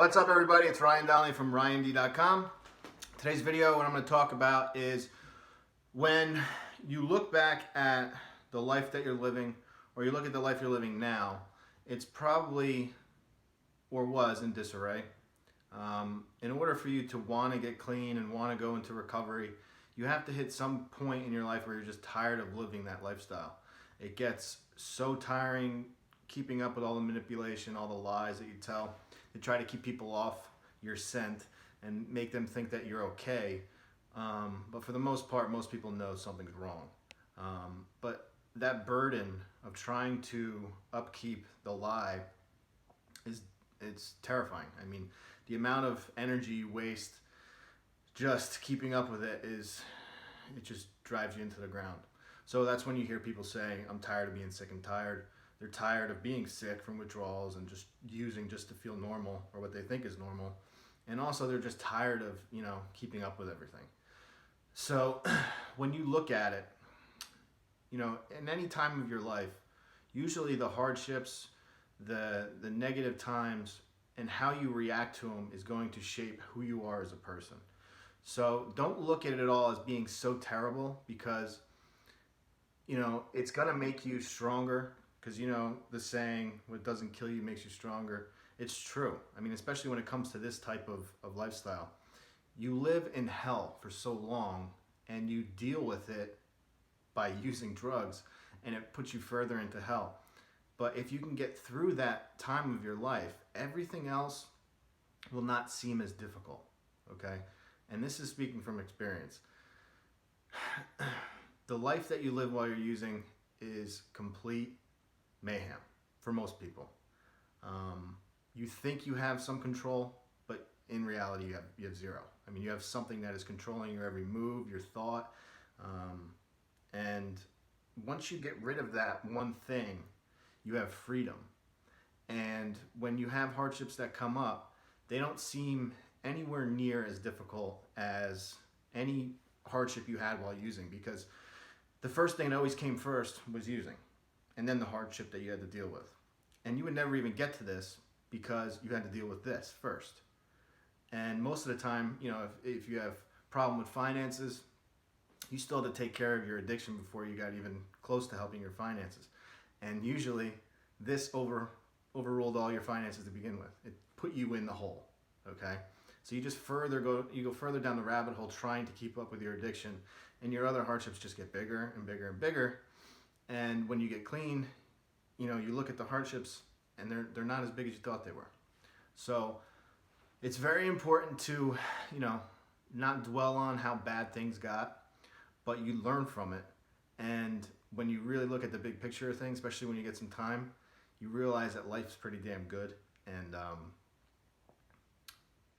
What's up, everybody? It's Ryan Donnelly from RyanD.com. Today's video, what I'm going to talk about is when you look back at the life that you're living, or you look at the life you're living now, it's probably, or was, in disarray. In order for you to want to get clean and want to go into recovery, you have to hit some point in your life where you're just tired of living that lifestyle. It gets so tiring keeping up with all the manipulation, all the lies that you tell. They try to keep people off your scent and make them think that you're okay. But for the most part, most people know something's wrong. But that burden of trying to upkeep the lie it's terrifying. I mean, the amount of energy you waste just keeping up with it just drives you into the ground. So that's when you hear people saying, I'm tired of being sick and tired. They're tired of being sick from withdrawals and just using just to feel normal, or what they think is normal. And also they're just tired of, keeping up with everything. So when you look at it, in any time of your life, usually the hardships, the negative times, and how you react to them is going to shape who you are as a person. So don't look at it all as being so terrible, because it's going to make you stronger. Because the saying, what doesn't kill you makes you stronger. It's true. I mean, especially when it comes to this type of lifestyle. You live in hell for so long, and you deal with it by using drugs, and it puts you further into hell. But if you can get through that time of your life, everything else will not seem as difficult, okay? And this is speaking from experience. The life that you live while you're using is complete mayhem for most people. You think you have some control, but in reality you have zero. I mean, you have something that is controlling your every move, your thought, and once you get rid of that one thing, you have freedom. And when you have hardships that come up, they don't seem anywhere near as difficult as any hardship you had while using, because the first thing that always came first was using, and then the hardship that you had to deal with. And you would never even get to this because you had to deal with this first. And most of the time, if you have a problem with finances, you still had to take care of your addiction before you got even close to helping your finances. And usually this overruled all your finances to begin with. It put you in the hole, okay? So you just go further down the rabbit hole trying to keep up with your addiction, and your other hardships just get bigger and bigger and bigger. And when you get clean, you look at the hardships and they're not as big as you thought they were. So it's very important to, not dwell on how bad things got, but you learn from it. And when you really look at the big picture of things, especially when you get some time, you realize that life's pretty damn good. And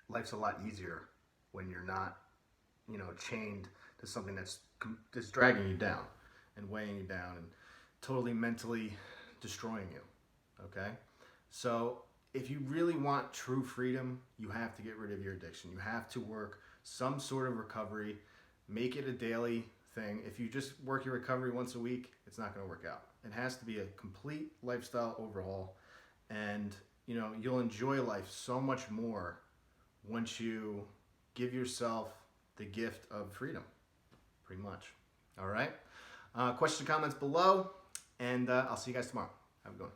life's a lot easier when you're not, chained to something that's dragging you down and weighing you down and totally mentally destroying you, okay? So if you really want true freedom, you have to get rid of your addiction. You have to work some sort of recovery, make it a daily thing. If you just work your recovery once a week, it's not gonna work out. It has to be a complete lifestyle overhaul, and you'll enjoy life so much more once you give yourself the gift of freedom, pretty much. All right? Questions, comments below, and I'll see you guys tomorrow. Have a good one.